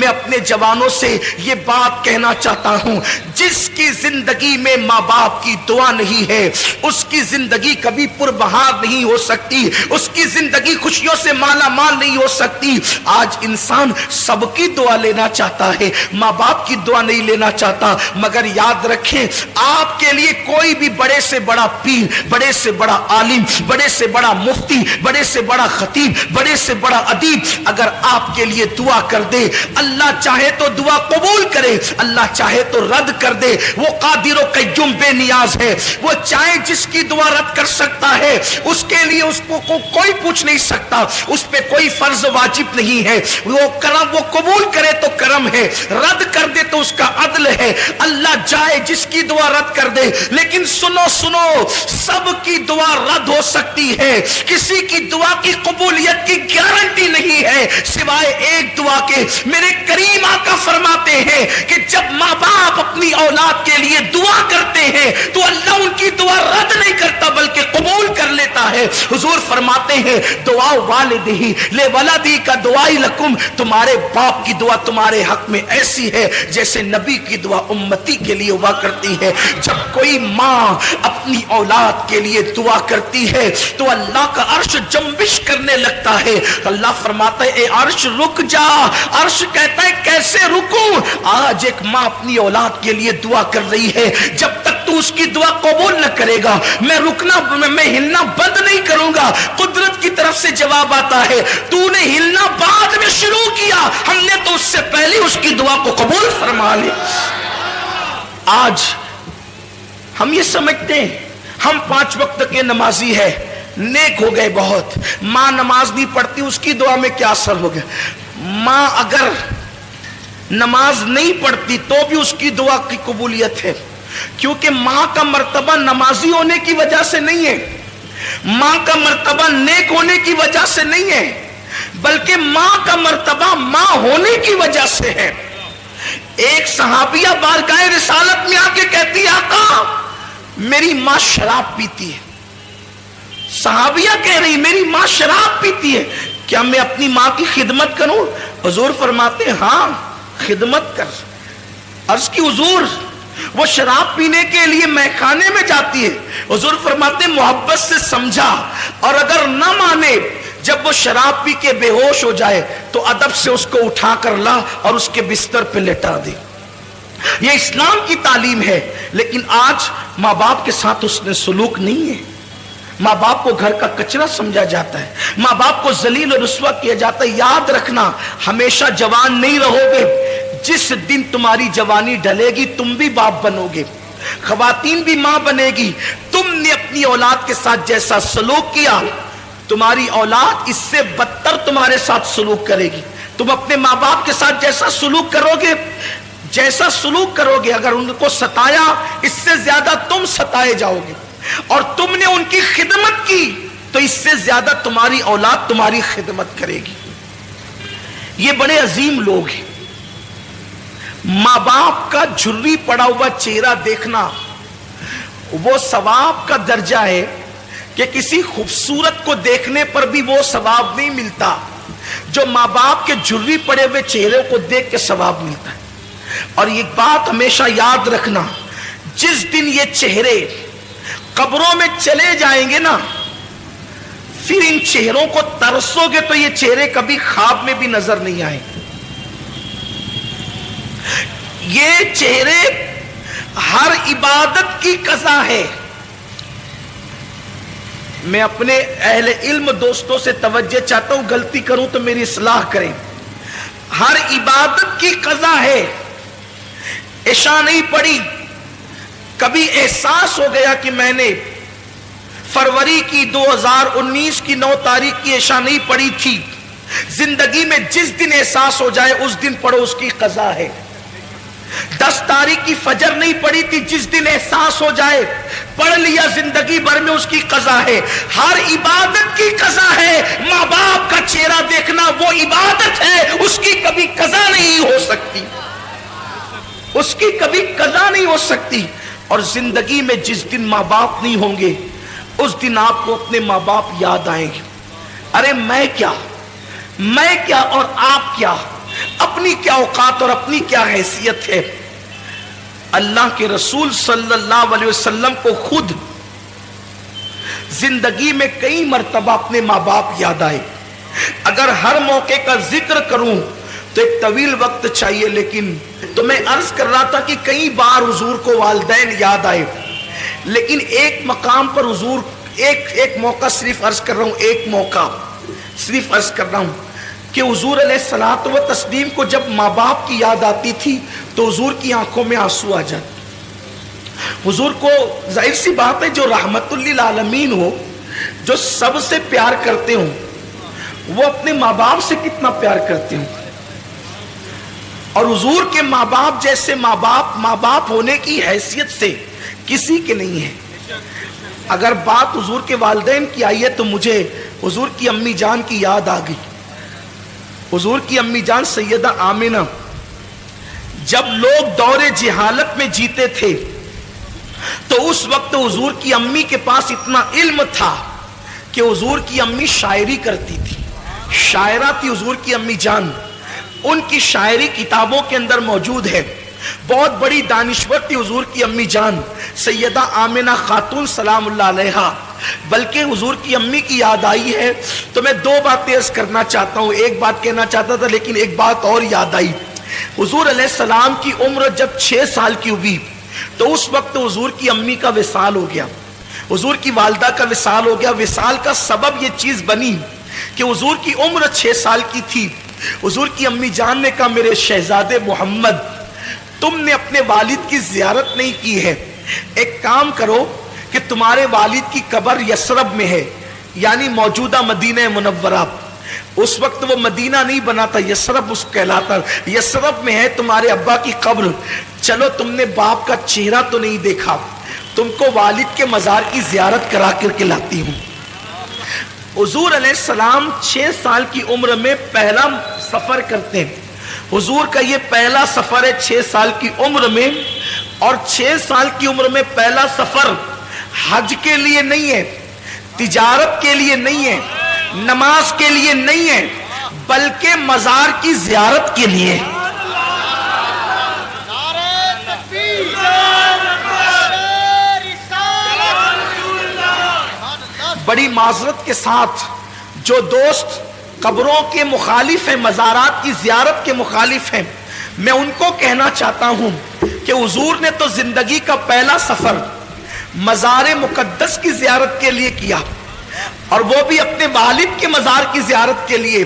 میں اپنے جوانوں سے یہ بات کہنا چاہتا ہوں، جس کی زندگی میں ماں باپ کی دعا نہیں ہے اس کی زندگی کبھی پربہار نہیں ہو سکتی، اس کی زندگی خوشیوں سے مالا مال نہیں ہو سکتی۔ آج انسان سب کی دعا لینا چاہتا ہے، ماں باپ کی دعا نہیں لینا چاہتا، مگر یاد رکھیں آپ کے لیے کوئی بھی بڑے سے بڑا پیر، بڑے سے بڑا عالم، بڑے سے بڑا مفتی، بڑے سے بڑا خطیب، بڑے سے بڑا ادیب اگر آپ کے لیے دعا کر دے، اللہ چاہے تو دعا قبول کرے، اللہ چاہے تو رد کر دے۔ وہ قادر و قیوم بے نیاز ہے، وہ چاہے جس کی دعا رد کر سکتا ہے، اس کے لیے اس کو کوئی پوچھ نہیں سکتا، اس پہ کوئی فرض واجب نہیں ہے۔ وہ کرم، وہ قبول کرے تو کرم ہے، رد کر دے تو اس کا عدل ہے۔ اللہ چاہے جس کی دعا رد کر دے، لیکن سنو سب کی دعا رد ہو سکتی ہے، کسی کی دعا کی قبولیت کی گارنٹی نہیں ہے سوائے ایک دعا کے۔ میرے کریم آقا فرماتے ہیں کہ جب ماں باپ اپنی اولاد کے لیے دعا کرتے ہیں تو اللہ ان کی دعا رد نہیں کرتا بلکہ قبول کر لیتا ہے۔ حضور فرماتے ہیں دعا والدہ لولدہ کا دعائی لکم، تمہارے باپ کی دعا تمہارے حق میں ایسی ہے جیسے نبی کی دعا امتی کے لیے ہوا کرتی ہے۔ جب کوئی ماں اپنی اولاد کے لیے دعا کرتی ہے تو اللہ کا عرش جنبش کرنے لگتا ہے۔ اللہ فرماتا ہے اے عرش رک جا، عرش کہتا ہے کیسے رکوں؟ آج ایک ماں اپنی اولاد کے لیے دعا کر رہی ہے، جب تک تو اس کی دعا قبول نہ کرے گا میں ہلنا بند نہیں کروں گا۔ قدرت کی طرف سے جواب آتا ہے تو نے ہلنا بعد میں شروع کیا، ہم نے تو اس سے پہلے اس کی دعا کو قبول فرما لی۔ آج ہم یہ سمجھتے ہیں ہم 5 وقت کے نمازی ہیں، نیک ہو گئے بہت، ماں نماز نہیں پڑھتی اس کی دعا میں کیا اثر ہو گیا؟ ماں اگر نماز نہیں پڑھتی تو بھی اس کی دعا کی قبولیت ہے، کیونکہ ماں کا مرتبہ نمازی ہونے کی وجہ سے نہیں ہے، ماں کا مرتبہ نیک ہونے کی وجہ سے نہیں ہے، بلکہ ماں کا مرتبہ ماں ہونے کی وجہ سے ہے۔ ایک صحابیہ بارگاہ رسالت میں آ کے کہتی ہے آقا میری ماں شراب پیتی ہے۔ صحابیہ کہہ رہی میری ماں شراب پیتی ہے، کیا میں اپنی ماں کی خدمت کروں؟ حضور فرماتے ہیں ہاں خدمت کر۔ عرض کی حضور وہ شراب پینے کے لیے میخانے میں جاتی ہے، حضور فرماتے ہیں محبت سے سمجھا، اور اگر نہ مانے جب وہ شراب پی کے بے ہوش ہو جائے تو ادب سے اس کو اٹھا کر لا اور اس کے بستر پہ لٹا دے۔ یہ اسلام کی تعلیم ہے، لیکن آج ماں باپ کے ساتھ اس نے سلوک نہیں ہے۔ ماں باپ کو گھر کا کچرا سمجھا جاتا ہے، ماں باپ کو ذلیل و رسوا کیا جاتا ہے۔ یاد رکھنا ہمیشہ جوان نہیں رہو گے، جس دن تمہاری جوانی ڈھلے گی تم بھی باپ بنو گے، خواتین بھی ماں بنے گی۔ تم نے اپنی اولاد کے ساتھ جیسا سلوک کیا تمہاری اولاد اس سے بدتر تمہارے ساتھ سلوک کرے گی۔ تم اپنے ماں باپ کے ساتھ جیسا سلوک کرو گے اگر ان کو ستایا اس سے زیادہ تم ستائے جاؤ گے، اور تم نے ان کی خدمت کی تو اس سے زیادہ تمہاری اولاد تمہاری خدمت کرے گی۔ یہ بڑے عظیم لوگ ہیں۔ ماں باپ کا جھری پڑا ہوا چہرہ دیکھنا وہ ثواب کا درجہ ہے کہ کسی خوبصورت کو دیکھنے پر بھی وہ ثواب نہیں ملتا جو ماں باپ کے جھری پڑے ہوئے چہرے کو دیکھ کے ثواب ملتا ہے۔ اور یہ بات ہمیشہ یاد رکھنا، جس دن یہ چہرے قبروں میں چلے جائیں گے نا، پھر ان چہروں کو ترسو گے تو یہ چہرے کبھی خواب میں بھی نظر نہیں آئیں گے۔ یہ چہرے ہر عبادت کی قضا ہے۔ میں اپنے اہل علم دوستوں سے توجہ چاہتا ہوں، غلطی کروں تو میری اصلاح کریں۔ ہر عبادت کی قضا ہے۔ عشاء نہیں پڑھی، کبھی احساس ہو گیا کہ میں نے فروری کی 2019 کی 9 تاریخ کی عشاء نہیں پڑھی تھی، زندگی میں جس دن احساس ہو جائے اس دن پڑھو، اس کی قضا ہے۔ 10 تاریخ کی فجر نہیں پڑھی تھی، جس دن احساس ہو جائے پڑھ لیا، زندگی بھر میں اس کی قضا ہے۔ ہر عبادت کی قضا ہے۔ ماں باپ کا چہرہ دیکھنا وہ عبادت ہے، اس کی کبھی قضا نہیں ہو سکتی، اس کی کبھی قضا نہیں ہو سکتی۔ اور زندگی میں جس دن ماں باپ نہیں ہوں گے اس دن آپ کو اپنے ماں باپ یاد آئیں گے۔ ارے میں کیا اور آپ کیا؟ اپنی کیا اوقات اور اپنی کیا حیثیت ہے. اللہ کے رسول صلی اللہ علیہ وسلم کو خود زندگی میں کئی مرتبہ اپنے ماں باپ یاد آئے. اگر ہر موقع کا ذکر کروں تو ایک طویل وقت چاہیے، لیکن تو میں عرض کر رہا تھا کہ کئی بار حضور کو والدین یاد آئے، لیکن ایک مقام پر حضور ایک موقع صرف عرض کر رہا ہوں، ایک موقع صرف عرض کر رہا ہوں کہ حضور علیہ الصلوۃ والتسلیم کو جب ماں باپ کی یاد آتی تھی تو حضور کی آنکھوں میں آنسو آ جاتے. حضور کو ظاہر سی بات ہے جو رحمت للعالمین ہو، جو سب سے پیار کرتے ہوں، وہ اپنے ماں باپ سے کتنا پیار کرتے ہوں. اور حضور کے ماں باپ جیسے ماں باپ ہونے کی حیثیت سے کسی کے نہیں ہے. اگر بات حضور کے والدین کی آئی ہے تو مجھے حضور کی امی جان کی یاد آ گئی. حضور کی امی جان سیدہ آمنہ جب لوگ دور جہالت میں جیتے تھے تو اس وقت حضور کی امی کے پاس اتنا علم تھا کہ حضور کی امی شاعری کرتی تھی. شاعرہ تھی حضور کی امی جان. ان کی شاعری کتابوں کے اندر موجود ہے. بہت بڑی دانشور تھی حضور کی امی جان سیدہ آمنہ خاتون سلام اللہ علیہا. بلکہ حضور کی امی کی یاد آئی ہے تو میں دو باتیں عرض کرنا چاہتا ہوں. ایک بات کہنا چاہتا تھا لیکن ایک بات اور یاد آئی. حضور علیہ السلام کی عمر جب 6 سال کی ہوئی تو اس وقت حضور کی امی کا وصال ہو گیا. حضور کی والدہ کا وصال ہو گیا. وصال کا سبب یہ چیز بنی کہ حضور کی عمر 6 سال کی تھی. حضور کی امی جان نے کہا میرے شہزادے محمد تم نے اپنے والد کی زیارت نہیں کی ہے، ایک کام کرو کہ تمہارے والد کی قبر یثرب میں ہے، یعنی موجودہ مدینہ منورہ. اس وقت وہ مدینہ نہیں بنا تھا، یثرب اس کہلاتا. یثرب میں ہے تمہارے ابا کی قبر. چلو تم نے باپ کا چہرہ تو نہیں دیکھا، تم کو والد کے مزار کی زیارت کرا کر کے لاتی ہوں. حضور علیہ السلام 6 سال کی عمر میں پہلا سفر کرتے ہیں. حضور کا یہ پہلا سفر ہے 6 سال کی عمر میں. اور 6 سال کی عمر میں پہلا سفر حج کے لیے نہیں ہے، تجارت کے لیے نہیں ہے، نماز کے لیے نہیں ہے، بلکہ مزار کی زیارت کے لیے. بڑی معذرت کے ساتھ جو دوست قبروں کے مخالف ہیں، مزارات کی زیارت کے مخالف ہیں، میں ان کو کہنا چاہتا ہوں کہ حضور نے تو زندگی کا پہلا سفر مزار مقدس کی زیارت کے لیے کیا، اور وہ بھی اپنے والد کے مزار کی زیارت کے لیے.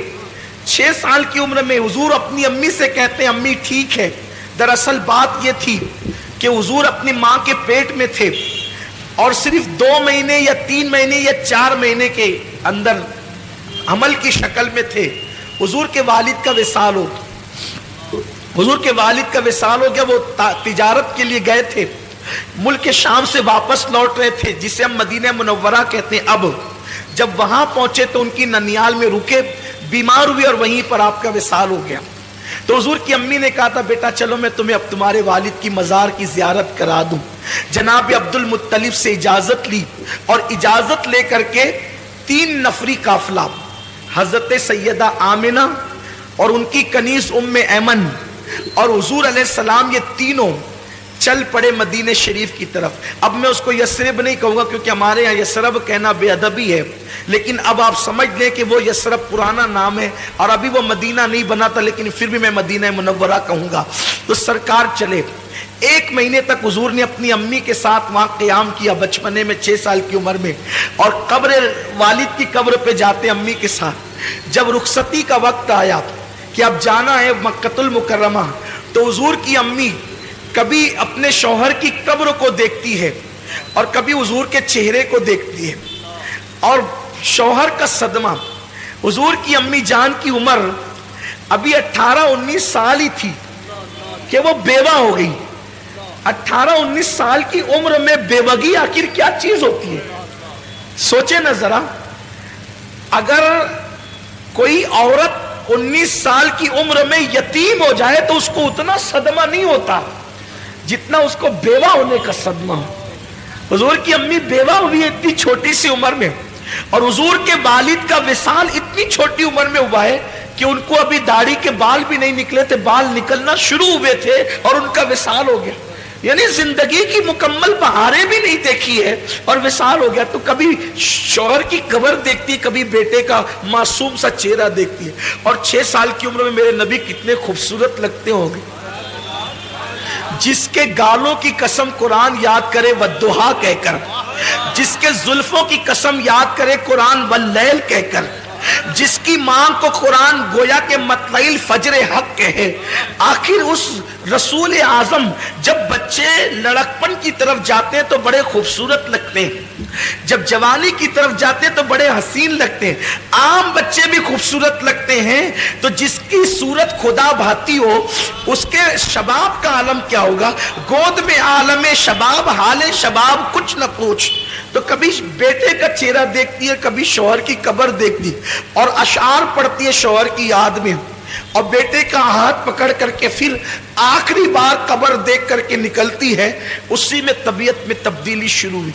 6 سال کی عمر میں حضور اپنی امی سے کہتے ہیں امی ٹھیک ہے. دراصل بات یہ تھی کہ حضور اپنی ماں کے پیٹ میں تھے اور صرف 2 مہینے یا 3 مہینے یا 4 مہینے کے اندر حمل کی شکل میں تھے. حضور کے والد کا وصال ہو گیا. حضور کے والد کا وصال ہو گیا. وہ تجارت کے لیے گئے تھے، ملک شام سے واپس لوٹ رہے تھے جسے ہم مدینہ منورہ کہتے ہیں. اب جب وہاں پہنچے تو ان کی ننیال میں رکے، بیمار ہوئے اور وہیں پر آپ کا وصال ہو گیا. تو حضور کی امی نے کہا تھا بیٹا چلو میں تمہیں اب تمہارے والد کی مزار کی زیارت کرا دوں. جناب عبد المطلب سے اجازت لی اور اجازت لے کر کے 3 نفری قافلہ حضرت سیدہ آمنہ اور ان کی کنیز ام ایمن اور حضور علیہ السلام یہ تینوں چل پڑے مدینہ شریف کی طرف. اب میں اس کو یثرب نہیں کہوں گا کیونکہ ہمارے یہاں یثرب کہنا بے ادبی ہے، لیکن اب آپ سمجھ لیں کہ وہ یثرب پرانا نام ہے اور ابھی وہ مدینہ نہیں بنا تھا، لیکن پھر بھی میں مدینہ منورہ کہوں گا. تو سرکار چلے. 1 مہینے تک حضور نے اپنی امی کے ساتھ وہاں قیام کیا بچپنے میں 6 سال کی عمر میں، اور قبر والد کی قبر پہ جاتے امی کے ساتھ. جب رخصتی کا وقت آیا کہ اب جانا ہے مکہ المکرمہ تو حضور کی امی کبھی اپنے شوہر کی قبر کو دیکھتی ہے اور کبھی حضور کے چہرے کو دیکھتی ہے، اور شوہر کا صدمہ. حضور کی امی جان کی عمر ابھی 18-19 سال ہی تھی کہ وہ بیوہ ہو گئی. 18-19 سال کی عمر میں بیوگی آخر کیا چیز ہوتی ہے؟ سوچے نا ذرا. اگر کوئی عورت 19 سال کی عمر میں یتیم ہو جائے تو اس کو اتنا صدمہ نہیں ہوتا جتنا اس کو بیوہ ہونے کا صدمہ ہو. حضور کی امی بیوہ ہوئی اتنی چھوٹی سی عمر میں، اور حضور کے والد کا وصال اتنی چھوٹی عمر میں ہوا ہے کہ ان کو ابھی داڑھی کے بال بھی نہیں نکلے تھے، بال نکلنا شروع ہوئے تھے اور ان کا وصال ہو گیا. یعنی زندگی کی مکمل بہاریں بھی نہیں دیکھی ہے اور وصال ہو گیا. تو کبھی شوہر کی قبر دیکھتی، کبھی بیٹے کا معصوم سا چہرہ دیکھتی ہے. اور 6 سال کی عمر میں میرے نبی کتنے خوبصورت لگتے ہوں گے. جس کے گالوں کی قسم قرآن یاد کرے والضحیٰ کہہ کر، جس کے زلفوں کی قسم یاد کرے قرآن واللیل کہہ کر، جس کی مانگ کو قرآن گویا کے مطلع الفجر حق کہے. آخر اس رسول اعظم جب بچے لڑکپن کی طرف جاتے ہیں تو بڑے خوبصورت لگتے ہیں، جب جوانی کی طرف جاتے ہیں تو بڑے حسین لگتے ہیں. عام بچے بھی خوبصورت لگتے ہیں. تو جس کی صورت خدا بھاتی ہو اس کے شباب کا عالم کیا ہوگا. گود میں عالم شباب، حال شباب کچھ نہ پوچھ. تو کبھی بیٹے کا چہرہ دیکھتی ہے، کبھی شوہر کی قبر دیکھتی اور اشعار پڑھتی ہے شوہر کی یاد میں، اور بیٹے کا ہاتھ پکڑ کر کے پھر آخری بار قبر دیکھ کر کے نکلتی ہے. اسی میں طبیعت میں تبدیلی شروع ہوئی،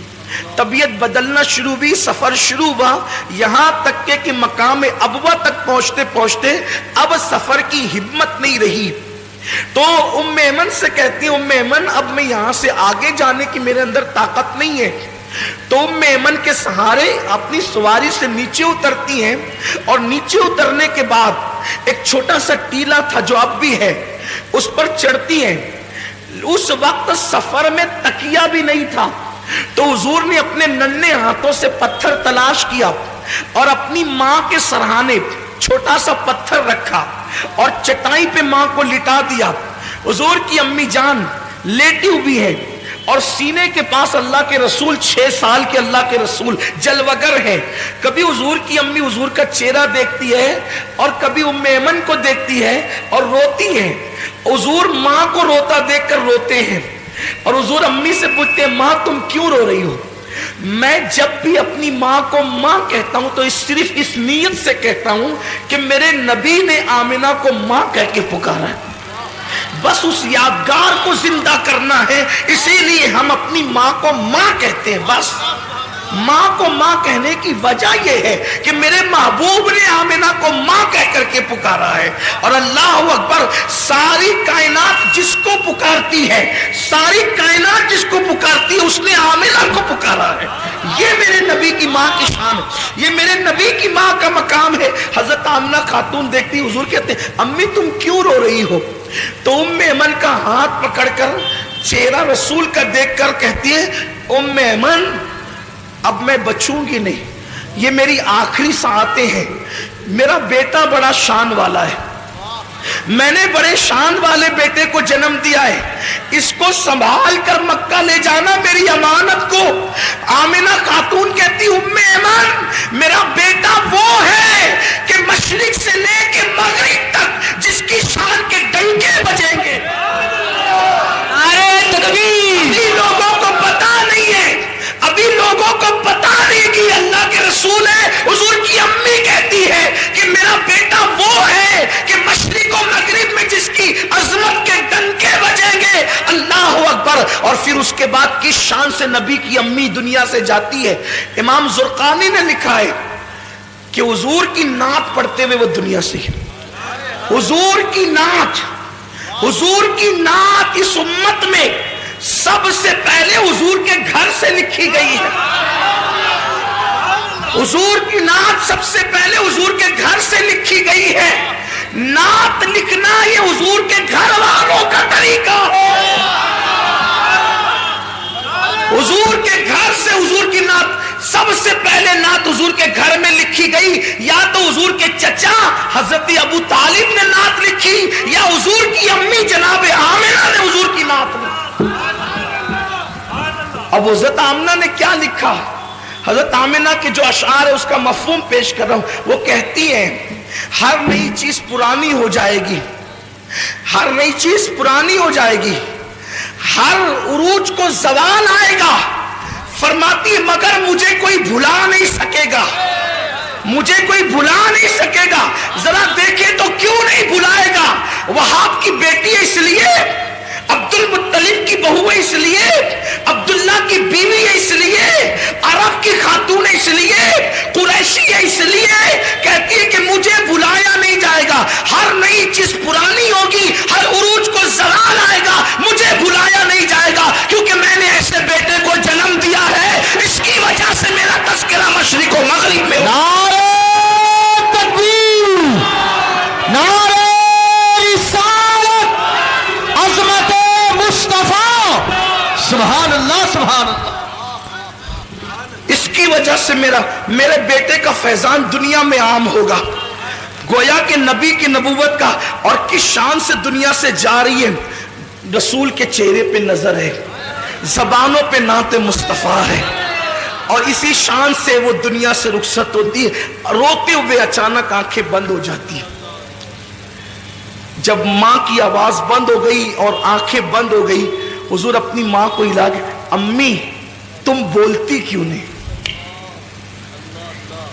طبیعت بدلنا شروع ہوئی، سفر شروع ہوا. یہاں تک کہ مقام ابوا تک پہنچتے پہنچتے اب سفر کی ہمت نہیں رہی. تو ام ایمن سے کہتی ہیں، ام ایمن اب میں یہاں سے آگے جانے کی میرے اندر طاقت نہیں ہے. تو ام ایمن کے سہارے اپنی سواری سے نیچے اترتی ہیں اور نیچے اترنے کے بعد ایک چھوٹا سا ٹیلا تھا جو اب بھی ہے، اس پر چڑھتی ہیں. اس وقت سفر میں تکیہ بھی نہیں تھا، تو حضور نے اپنے ننھے ہاتھوں سے پتھر تلاش کیا اور اپنی ماں کے سرہانے چھوٹا سا پتھر رکھا اور چٹائی پہ ماں کو لٹا دیا. حضور کی امی جان لیٹی ہوئی ہے اور سینے کے پاس اللہ کے رسول، 6 سال کے اللہ کے رسول جلوگر ہے. کبھی حضور کی امی حضور کا چہرہ دیکھتی ہے اور کبھی ام ایمن کو دیکھتی ہے اور روتی ہے. حضور ماں کو روتا دیکھ کر روتے ہیں اور حضور امی سے پوچھتے ہیں، ماں تم کیوں رو رہی ہو؟ میں جب بھی اپنی ماں کو ماں کہتا ہوں تو صرف اس نیت سے کہتا ہوں کہ میرے نبی نے آمنہ کو ماں کہہ کے پکارا ہے، بس اس یادگار کو زندہ کرنا ہے. اسی لیے ہم اپنی ماں کو ماں کہتے ہیں. بس ماں کو ماں کہنے کی وجہ یہ ہے کہ میرے محبوب نے آمنہ کو ماں کہہ کر کے پکارا ہے. اور اللہ اکبر، ساری کائنات جس کو پکارتی ہے، ساری کائنات جس کو پکارتی ہے، اس نے آمنہ کو پکارا ہے. یہ میرے نبی کی ماں کی شان ہے، یہ میرے نبی کی ماں کا مقام ہے. حضرت آمنہ خاتون دیکھتی، حضور کہتے ہیں، امی تم کیوں رو رہی ہو؟ تو ام ایمن کا ہاتھ پکڑ کر چہرہ رسول کا دیکھ کر کہتی ہے، ام ایمن اب میں بچوں گی نہیں، یہ میری آخری ساعتیں ہیں. میرا بیٹا بڑا شان والا ہے، میں نے بڑے شان والے بیٹے کو جنم دیا ہے، اس کو سنبھال کر مکہ لے جانا میری امانت کو. آمنہ خاتون کہتی، ام ایمن میرا بیٹا وہ ہے کہ مشرق سے لے کے مغرب تک جس کی شان کے ڈنکے بجیں گے. نعرہ تکبیر. ابھی لوگوں کو پتا نہیں ہے، ابھی لوگوں کو پتا نہیں کہ اللہ کے رسول ہے. حضور کی امی کہتی ہے کہ میرا بیٹا وہ ہے کہ مشرق و مغرب میں جس کی عظمت کے ڈنکے بجیں گے. اللہ اکبر. اور پھر اس کے بعد کس شان سے نبی کی امی دنیا سے جاتی ہے. امام زرقانی نے لکھا ہے کہ حضور کی نعت پڑھتے ہوئے وہ دنیا سے، حضور کی نعت، حضور کی نعت اس امت میں سب سے پہلے حضور کے گھر سے لکھی گئی ہے. حضور کی نعت سب سے پہلے حضور کے گھر سے لکھی گئی ہے. نعت لکھنا یہ حضور کے گھر والوں کا طریقہ ہے. حضور کے گھر سے حضور کی نعت سب سے پہلے نعت حضور کے گھر میں لکھی گئی. یا تو حضور کے چچا حضرت ابو طالب نے نعت لکھی یا حضور کی امی جناب آمنہ نے حضور کی نعت لکھی. اب حضرت آمنہ نے کیا لکھا؟ حضرت آمنہ کے جو اشعار ہے اس کا مفہوم پیش کر رہا ہوں. وہ کہتی ہیں، ہر نئی چیز پرانی ہو جائے گی، ہر نئی چیز پرانی ہو جائے گی، ہر عروج کو زوال آئے گا. فرماتی ہے مگر مجھے کوئی بھلا نہیں سکے گا، مجھے کوئی بھلا نہیں سکے گا. ذرا دیکھیں تو کیوں نہیں بھلائے گا؟ وہاب کی بیٹی ہے اس لیے، عبد المطلب کی بہو ہے اس لیے، عبداللہ کی بیوی ہے اس لیے، عرب کی خاتون ہے اس لیے، قریشی ہے اس لیے. کہتی ہے کہ مجھے بھلایا نہیں جائے گا. چیز پرانی ہوگی، ہر عروج کو زوال آئے گا، مجھے بھلایا نہیں جائے گا، کیونکہ میں نے ایسے بیٹے کو جنم دیا ہے، اس کی وجہ سے میرا تذکرہ مشرق و مغرب میں ہو۔ نعرہ تکبیر، نعرہ رسالت، عظمت مصطفیٰ، سبحان اللہ سبحان اللہ۔ اس کی وجہ سے میرے بیٹے کا فیضان دنیا میں عام ہوگا، گویا کہ نبی کی نبوت کا اور کس شان سے دنیا سے جا رہی ہے، رسول کے چہرے پہ نظر ہے، زبانوں پہ نعت مصطفیٰ ہے، اور اسی شان سے وہ دنیا سے رخصت ہوتی ہے، روتے ہوئے اچانک آنکھیں بند ہو جاتی ہیں۔ جب ماں کی آواز بند ہو گئی اور آنکھیں بند ہو گئی، حضور اپنی ماں کو ہلا کے، امی تم بولتی کیوں نہیں؟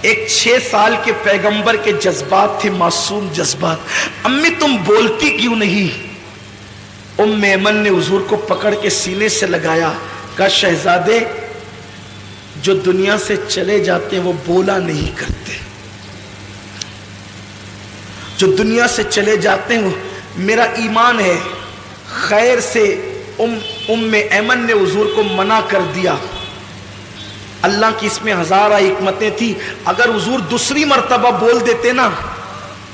ایک 6 سال کے پیغمبر کے جذبات تھے، معصوم جذبات، امی تم بولتی کیوں نہیں؟ ام ایمن نے حضور کو پکڑ کے سینے سے لگایا، کہا شہزادے جو دنیا سے چلے جاتے ہیں وہ بولا نہیں کرتے، جو دنیا سے چلے جاتے ہیں وہ میرا ایمان ہے۔ خیر سے ام ایمن نے حضور کو منع کر دیا، اللہ کی اس میں ہزارہ حکمتیں تھی، اگر حضور دوسری مرتبہ بول دیتے نا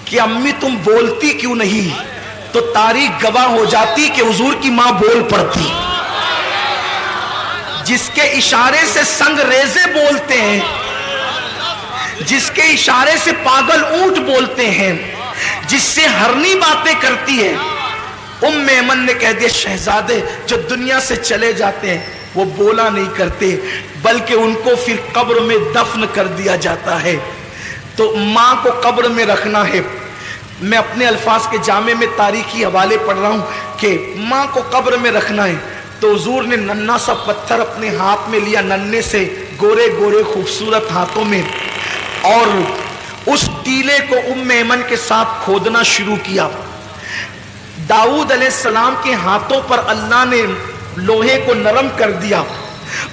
کہ امی تم بولتی کیوں نہیں، تو تاریخ گواہ ہو جاتی کہ حضور کی ماں بول پڑتی۔ جس کے اشارے سے سنگ ریزے بولتے ہیں، جس کے اشارے سے پاگل اونٹ بولتے ہیں، جس سے ہرنی باتیں کرتی ہے، ام ایمن نے کہہ دیا شہزادے جو دنیا سے چلے جاتے ہیں وہ بولا نہیں کرتے، بلکہ ان کو پھر قبر میں دفن کر دیا جاتا ہے۔ تو ماں کو قبر میں رکھنا ہے۔ میں اپنے الفاظ کے جامع میں تاریخی حوالے پڑھ رہا ہوں کہ ماں کو قبر میں رکھنا ہے، تو حضور نے ننھا سا پتھر اپنے ہاتھ میں لیا، ننھے سے گورے گورے خوبصورت ہاتھوں میں، اور اس ٹیلے کو ام ایمن کے ساتھ کھودنا شروع کیا۔ داؤد علیہ السلام کے ہاتھوں پر اللہ نے لوہے کو نرم کر دیا،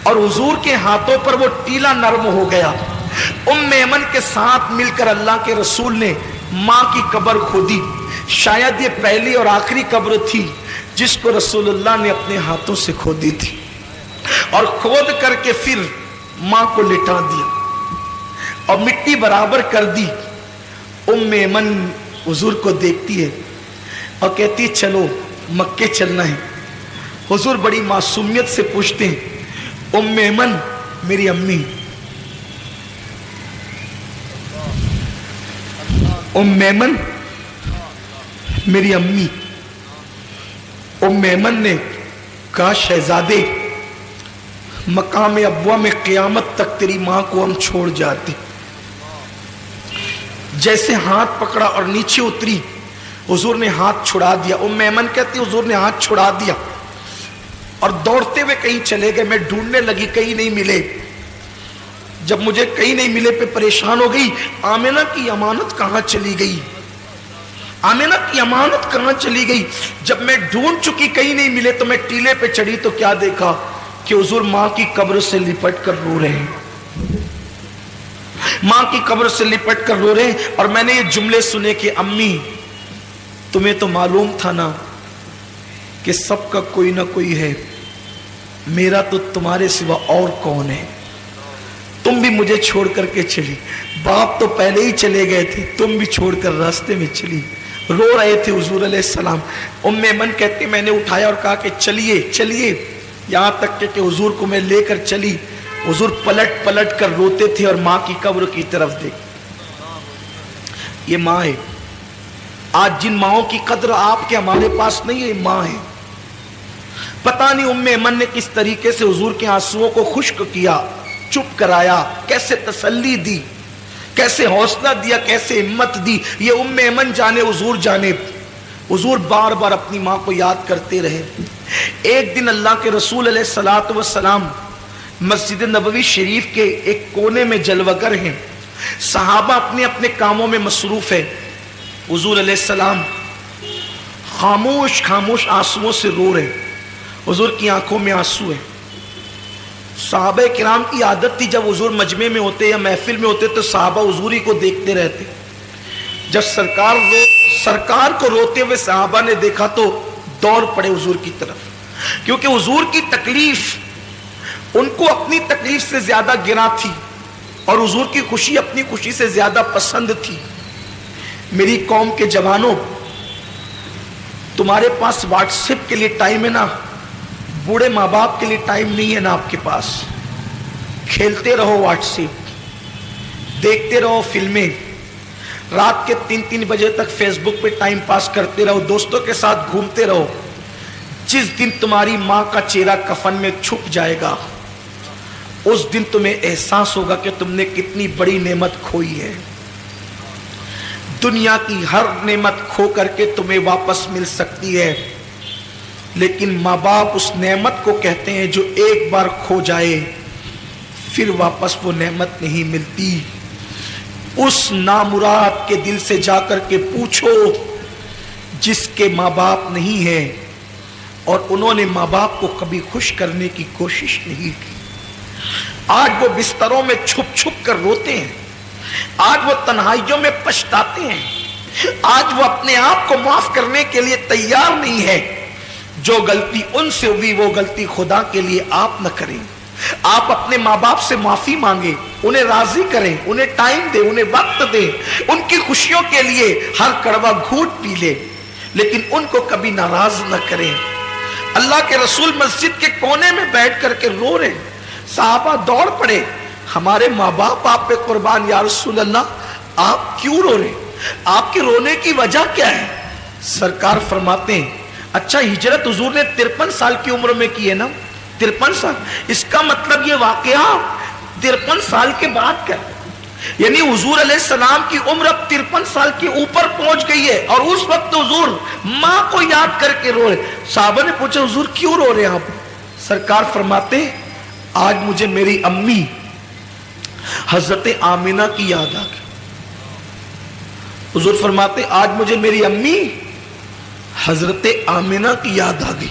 اور حضور کے ہاتھوں پر وہ ٹیلا نرم ہو گیا۔ ام ایمن کے ساتھ مل کر اللہ کے رسول نے ماں کی قبر کھودی، شاید یہ پہلی اور آخری قبر تھی جس کو رسول اللہ نے اپنے ہاتھوں سے کھودی تھی، اور کھود کر کے پھر ماں کو لٹا دیا اور مٹی برابر کر دی۔ ام ایمن حضور کو دیکھتی ہے اور کہتی ہے چلو مکے چلنا ہے۔ حضور بڑی معصومیت سے پوچھتے ہیں ام ایمن میری امی، ام ایمن میری امی۔ ام ایمن نے کہا شہزادے مقام ابوا میں قیامت تک تیری ماں کو ہم چھوڑ جاتے۔ جیسے ہاتھ پکڑا اور نیچے اتری، حضور نے ہاتھ چھڑا دیا۔ ام ایمن کہتی حضور نے ہاتھ چھڑا دیا اور دوڑتے ہوئے کہیں چلے گئے، میں ڈھونڈنے لگی کہیں نہیں ملے۔ جب مجھے کہیں نہیں ملے پہ پریشان ہو گئی، آمنہ کی امانت کہاں چلی گئی، آمنہ کی امانت کہاں چلی گئی۔ جب میں ڈھونڈ چکی کہیں نہیں ملے تو میں ٹیلے پہ چڑھی تو کیا دیکھا کہ حضور ماں کی قبر سے لپٹ کر رو رہے ہیں، ماں کی قبر سے لپٹ کر رو رہے ہیں۔ اور میں نے یہ جملے سنے کہ امی تمہیں تو معلوم تھا نا کہ سب کا کوئی نہ کوئی ہے، میرا تو تمہارے سوا اور کون ہے، تم بھی مجھے چھوڑ کر کے چلی، باپ تو پہلے ہی چلے گئے تھے، تم بھی چھوڑ کر راستے میں چلی۔ رو رہے تھے حضور علیہ السلام۔ ام ایمن کہتے میں نے اٹھایا اور کہا کہ چلیے چلیے، یہاں تک کہ حضور کو میں لے کر چلی۔ حضور پلٹ پلٹ کر روتے تھے اور ماں کی قبر کی طرف دیکھ۔ یہ ماں ہے، آج جن ماؤں کی قدر آپ کے ہمارے پاس نہیں ہے، ماں ہے۔ پتہ نہیں ام ایمن نے کس طریقے سے حضور کے آنسوؤں کو خشک کیا، چپ کرایا، کیسے تسلی دی، کیسے حوصلہ دیا، کیسے ہمت دی، یہ ام ایمن جانے حضور جانے۔ حضور بار بار اپنی ماں کو یاد کرتے رہے۔ ایک دن اللہ کے رسول علیہ الصلوۃ والسلام مسجد نبوی شریف کے ایک کونے میں جلوگر ہیں، صحابہ اپنے اپنے کاموں میں مصروف ہے، حضور علیہ السلام خاموش خاموش آنسوؤں سے رو رہے، حضور کی آنکھوں میں آنسو ہے۔ صحابہ کرام کی عادت تھی جب حضور مجمع میں ہوتے یا محفل میں ہوتے تو صحابہ حضور ہی کو دیکھتے رہتے۔ جب سرکار سرکار کو روتے ہوئے صحابہ نے دیکھا تو دوڑ پڑے حضور کی طرف, کیونکہ حضور کی تکلیف ان کو اپنی تکلیف سے زیادہ گراں تھی اور حضور کی خوشی اپنی خوشی سے زیادہ پسند تھی. میری قوم کے جوانوں, تمہارے پاس واٹس ایپ کے لیے ٹائم ہے نا, بوڑھے ماں باپ کے لیے ٹائم نہیں ہے نا آپ کے پاس. کھیلتے رہو واٹس ایپ, دیکھتے رہو فلمیں, رات کے 3 بجے تک فیس بک پہ ٹائم پاس کرتے رہو, دوستوں کے ساتھ گھومتے رہو. جس دن تمہاری ماں کا چہرہ کفن میں چھپ جائے گا, اس دن تمہیں احساس ہوگا کہ تم نے کتنی بڑی نعمت کھوئی ہے. دنیا کی ہر نعمت کھو کر کے تمہیں واپس مل سکتی ہے, لیکن ماں باپ اس نعمت کو کہتے ہیں جو ایک بار کھو جائے پھر واپس وہ نعمت نہیں ملتی. اس نامراد کے دل سے جا کر کے پوچھو جس کے ماں باپ نہیں ہیں اور انہوں نے ماں باپ کو کبھی خوش کرنے کی کوشش نہیں کی. آج وہ بستروں میں چھپ چھپ کر روتے ہیں, آج وہ تنہائیوں میں پچھتاتے ہیں, آج وہ اپنے آپ کو معاف کرنے کے لیے تیار نہیں ہے. جو غلطی ان سے ہوئی وہ غلطی خدا کے لیے آپ نہ کریں. آپ اپنے ماں باپ سے معافی مانگیں, انہیں راضی کریں, انہیں ٹائم دیں, انہیں وقت دیں, ان کی خوشیوں کے لیے ہر کڑوا گھونٹ پی لیں, لیکن ان کو کبھی ناراض نہ کریں. اللہ کے رسول مسجد کے کونے میں بیٹھ کر کے رو رہے, صحابہ دوڑ پڑے, ہمارے ماں باپ آپ پہ قربان یا رسول اللہ, آپ کیوں رو رہے, آپ کے رونے کی وجہ کیا ہے؟ سرکار فرماتے ہیں اچھا ہجرت حضور نے 53 سال کی عمر میں کی ہے نا, 53 سال, اس کا مطلب یہ واقعہ 53 سال کے بعد کیا, یعنی حضور علیہ السلام کی عمر اب 53 سال کے اوپر پہنچ گئی ہے, اور اس وقت حضور ماں کو یاد کر کے رو رہے. صحابہ نے پوچھا حضور کیوں رو رہے ہیں آپ؟ سرکار فرماتے ہیں آج مجھے میری امی حضرت آمینہ کی یاد آ گئی. حضور فرماتے آج مجھے میری امی حضرت آمینہ کی یاد آ گئی.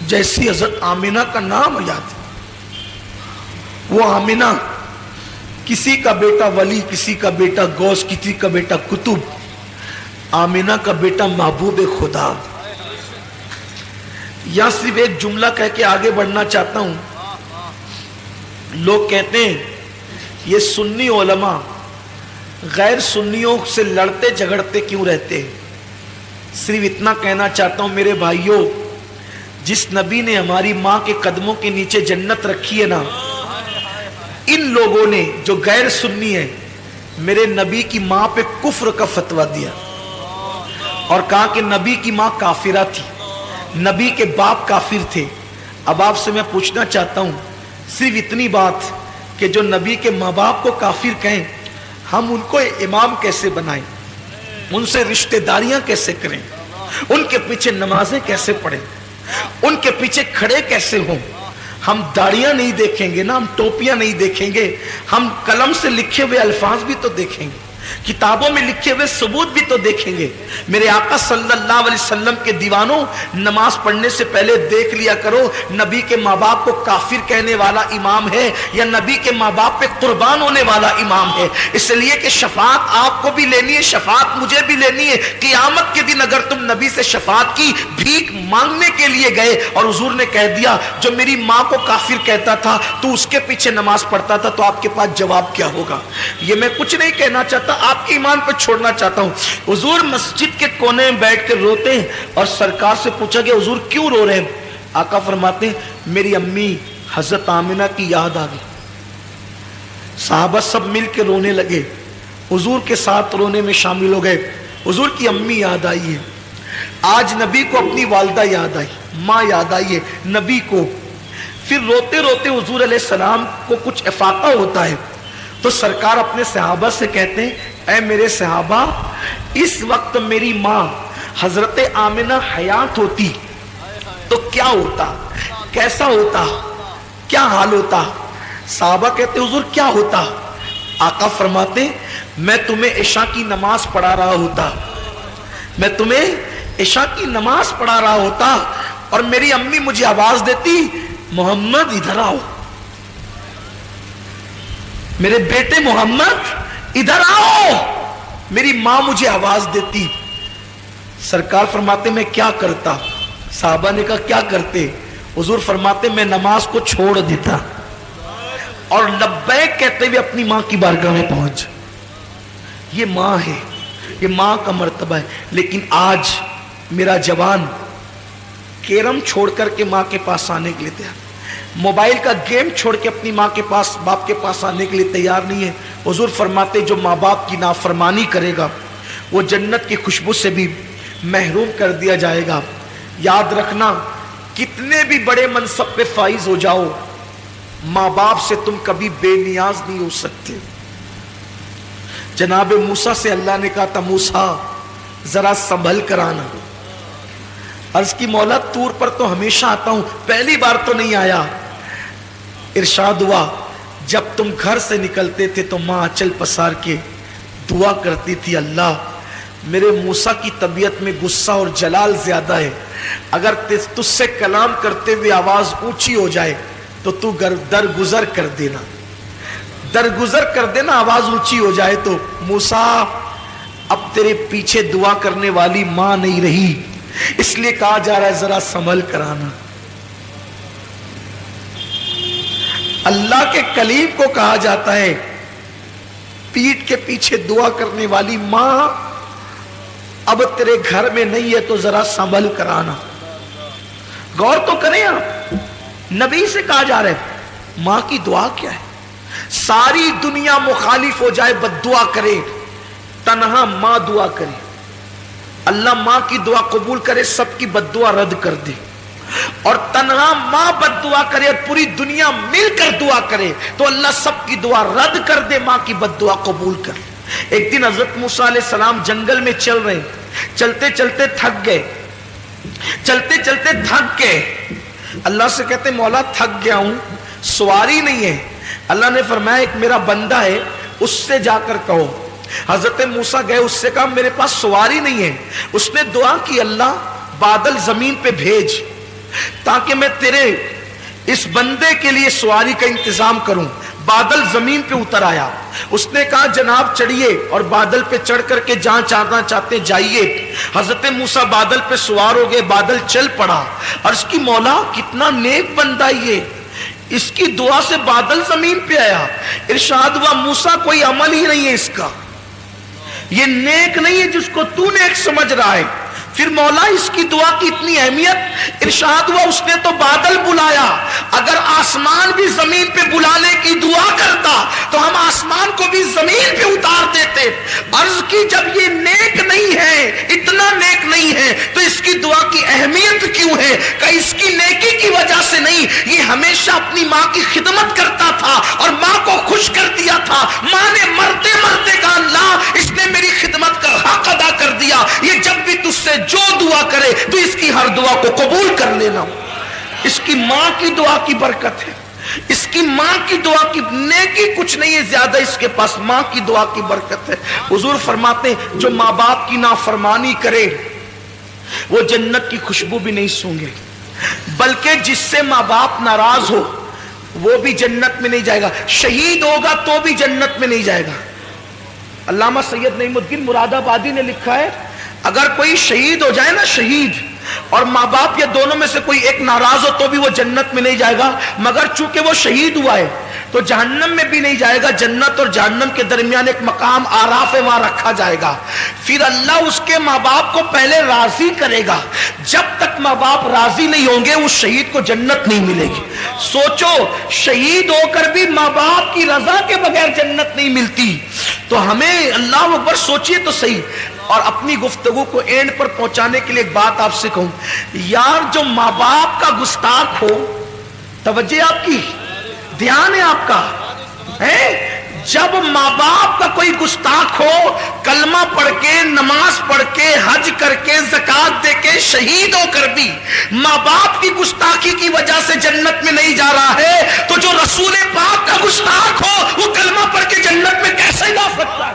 جیسی حضرت آمینہ کا نام یاد, وہ آمینہ کسی کا بیٹا ولی, کسی کا بیٹا غوث, کسی کا بیٹا قطب, آمینہ کا بیٹا محبوب خدا. یا صرف ایک جملہ کہہ کے آگے بڑھنا چاہتا ہوں. لوگ کہتے ہیں یہ سنی علماء غیر سنیوں سے لڑتے جھگڑتے کیوں رہتے ہیں. صرف اتنا کہنا چاہتا ہوں میرے بھائیوں, جس نبی نے ہماری ماں کے قدموں کے نیچے جنت رکھی ہے نا, ان لوگوں نے جو غیر سنی ہیں میرے نبی کی ماں پہ کفر کا فتویٰ دیا اور کہا کہ نبی کی ماں کافرہ تھی, نبی کے باپ کافر تھے. اب آپ سے میں پوچھنا چاہتا ہوں صرف اتنی بات کہ جو نبی کے ماں باپ کو کافر کہیں, ہم ان کو امام کیسے بنائیں, ان سے رشتہ داریاں کیسے کریں, ان کے پیچھے نمازیں کیسے پڑھیں, ان کے پیچھے کھڑے کیسے ہوں. ہم داڑیاں نہیں دیکھیں گے نا, ہم ٹوپیاں نہیں دیکھیں گے, ہم قلم سے لکھے ہوئے الفاظ بھی تو دیکھیں گے, کتابوں میں لکھے ہوئے ثبوت بھی تو دیکھیں گے. میرے آقا صلی اللہ علیہ وسلم کے دیوانوں, نماز پڑھنے سے پہلے دیکھ لیا کرو نبی کے ماں باپ کو کافر کہنے والا امام ہے یا نبی کے ماں باپ پہ قربان ہونے والا امام ہے. اس لیے کہ شفاعت آپ کو بھی لینی ہے, شفاعت مجھے بھی لینی ہے. قیامت کے دن اگر تم نبی سے شفاعت کی بھیک مانگنے کے لیے گئے اور حضور نے کہہ دیا جو میری ماں کو کافر کہتا تھا تو اس کے پیچھے نماز پڑھتا تھا, تو آپ کے پاس جواب کیا ہوگا؟ یہ میں کچھ نہیں کہنا چاہتا, آپ کے ایمان پہ چھوڑنا چاہتا ہوں. حضور مسجد کے کونے میں بیٹھ کے روتے ہیں اور سرکار سے پوچھا کہ حضور کیوں رو رہے ہیں؟ آقا فرماتے ہیں میری امی حضرت آمینہ کی یاد آ گئی. صحابہ سب مل کے رونے لگے, حضور کے ساتھ رونے میں شامل ہو گئے. حضور کی امی یاد آئی ہے, آج نبی کو اپنی والدہ یاد آئی, ماں یاد آئی ہے نبی کو. پھر روتے روتے حضور علیہ السلام کو کچھ افاقہ ہوتا ہے تو سرکار اپنے صحابہ سے کہتے ہیں اے میرے صحابہ, اس وقت میری ماں حضرت آمینہ حیات ہوتی تو کیا ہوتا, کیسا ہوتا, کیا حال ہوتا؟ صحابہ کہتے حضور کیا ہوتا؟ آقا فرماتے میں تمہیں عشاء کی نماز پڑھا رہا ہوتا, میں تمہیں عشاء کی نماز پڑھا رہا ہوتا اور میری امی مجھے آواز دیتی محمد ادھر آؤ, میرے بیٹے محمد ادھر آؤ. میری ماں مجھے آواز دیتی، سرکار فرماتے میں کیا کرتا؟ صحابہ نے کہا کیا کرتے؟ حضور فرماتے میں نماز کو چھوڑ دیتا اور لبیک کہتے ہوئے اپنی ماں کی بارگاہ میں پہنچ۔ یہ ماں ہے، یہ ماں کا مرتبہ ہے۔ لیکن آج میرا جوان کیرم چھوڑ کر کے ماں کے پاس آنے کے لیے تیار، موبائل کا گیم چھوڑ کے اپنی ماں کے پاس، باپ کے پاس آنے کے لیے تیار نہیں ہے۔ حضور فرماتے جو ماں باپ کی نافرمانی کرے گا وہ جنت کی خوشبو سے بھی محروم کر دیا جائے گا۔ یاد رکھنا، کتنے بھی بڑے منصب پہ فائز ہو جاؤ، ماں باپ سے تم کبھی بے نیاز نہیں ہو سکتے۔ جناب موسیٰ سے اللہ نے کہا تھا موسیٰ ذرا سنبھل کر آنا۔ عرض کی مولا طور پر تو ہمیشہ آتا ہوں، پہلی بار تو نہیں آیا۔ ارشاد ہوا جب تم گھر سے نکلتے تھے تو ماں آنچل پسار کے دعا کرتی تھی، اللہ میرے موسیٰ کی طبیعت میں غصہ اور جلال زیادہ ہے، اگر تجھ سے کلام کرتے ہوئے آواز اونچی ہو جائے تو تو درگزر کر دینا، درگزر کر دینا، آواز اونچی ہو جائے تو۔ موسیٰ اب تیرے پیچھے دعا کرنے والی ماں نہیں رہی، اس لیے کہا جا رہا ہے ذرا سنبھل کر آنا۔ اللہ کے کلیم کو کہا جاتا ہے پیٹھ کے پیچھے دعا کرنے والی ماں اب تیرے گھر میں نہیں ہے تو ذرا سنبھل کر آنا۔ غور تو کریں آپ، نبی سے کہا جا رہا ہے ماں کی دعا کیا ہے؟ ساری دنیا مخالف ہو جائے، بد دعا کرے، تنہا ماں دعا کرے، اللہ ماں کی دعا قبول کرے، سب کی بد دعا رد کر دے۔ اور تنہا ماں بد دعا کرے اور پوری دنیا مل کر دعا کرے تو اللہ سب کی دعا رد کر دے، ماں کی بد دعا قبول کر لے۔ ایک دن حضرت موسیٰ علیہ السلام جنگل میں چل رہے، چلتے چلتے تھک گئے، چلتے چلتے تھک گئے۔ اللہ سے کہتے مولا تھک گیا ہوں، سواری نہیں ہے۔ اللہ نے فرمایا ایک میرا بندہ ہے، اس سے جا کر کہو۔ حضرت موسیٰ گئے، اس سے کہا میرے پاس سواری نہیں ہے۔ اس نے دعا کی اللہ بادل زمین پہ بھیج تاکہ میں تیرے اس بندے کے لیے سواری کا انتظام کروں۔ بادل زمین پہ اتر آیا، اس نے کہا جناب چڑھیے اور بادل پہ چڑھ کر کے جہاں جانا چاہتے جائیے۔ حضرت موسیٰ بادل پہ سوار ہو گئے، بادل چل پڑا۔ عرض کی مولا کتنا نیک بندہ یہ، اس کی دعا سے بادل زمین پہ آیا۔ ارشاد ہوا موسیٰ کوئی عمل ہی نہیں ہے اس کا، یہ نیک نہیں ہے جس کو تو نیک سمجھ رہا ہے۔ پھر مولا اس کی دعا کی اتنی اہمیت، ارشاد ہوا اس نے تو بادل بلایا، اگر آسمان بھی زمین پہ بلانے کی دعا کرتا تو ہم آسمان کو بھی زمین پہ اتار دیتے۔ عرض کی جب یہ نیک نہیں ہے، اتنا نیک نہیں ہے تو اس کی دعا کی اہمیت کیوں ہے؟ کہ اس کی نیکی کی وجہ سے نہیں، یہ ہمیشہ اپنی ماں کی خدمت کرتا تھا اور ماں کو خوش کر دیا تھا۔ ماں نے مرتے مرتے کہا اللہ اس نے میری خدمت کا حق ادا کر دیا، یہ جب بھی تجھ سے جو دعا کرے تو اس کی ہر دعا کو قبول کر لینا۔ اس کی ماں کی دعا کی برکت ہے، اس کی ماں کی دعا کی نیکی کچھ نہیں ہے زیادہ، اس کے پاس ماں کی دعا کی برکت ہے۔ حضور فرماتے ہیں جو ماں باپ کی نافرمانی کرے وہ جنت کی خوشبو بھی نہیں سونگے، بلکہ جس سے ماں باپ ناراض ہو وہ بھی جنت میں نہیں جائے گا، شہید ہوگا تو بھی جنت میں نہیں جائے گا۔ علامہ سید نعیم الدین مراد آبادی نے لکھا ہے اگر کوئی شہید ہو جائے نا، شہید اور ماں باپ یا دونوں میں سے کوئی ایک ناراض ہو تو بھی وہ جنت میں نہیں جائے گا، مگر چونکہ وہ شہید ہوا ہے تو جہنم میں بھی نہیں جائے گا۔ جنت اور جہنم کے درمیان ایک مقام آراف ہے، وہاں رکھا جائے گا۔ پھر اللہ اس کے ماں باپ کو پہلے راضی کرے گا، جب تک ماں باپ راضی نہیں ہوں گے اس شہید کو جنت نہیں ملے گی۔ سوچو شہید ہو کر بھی ماں باپ کی رضا کے بغیر جنت نہیں ملتی، تو ہمیں اللہ اکبر سوچئے تو صحیح۔ اور اپنی گفتگو کو اینڈ پر پہنچانے کے لیے ایک بات آپ سے کہوں، یار جو ماں باپ کا گستاخ ہو، توجہ آپ کی، دھیان ہے آپ کا، جب ماں باپ کا کوئی گستاخ ہو، کلمہ پڑھ کے، نماز پڑھ کے، حج کر کے، زکوٰۃ دے کے، شہید ہو کر بھی ماں باپ کی گستاخی کی وجہ سے جنت میں نہیں جا رہا ہے، تو جو رسول پاک کا گستاخ ہو وہ کلمہ پڑھ کے جنت میں کیسے جا سکتا ہے؟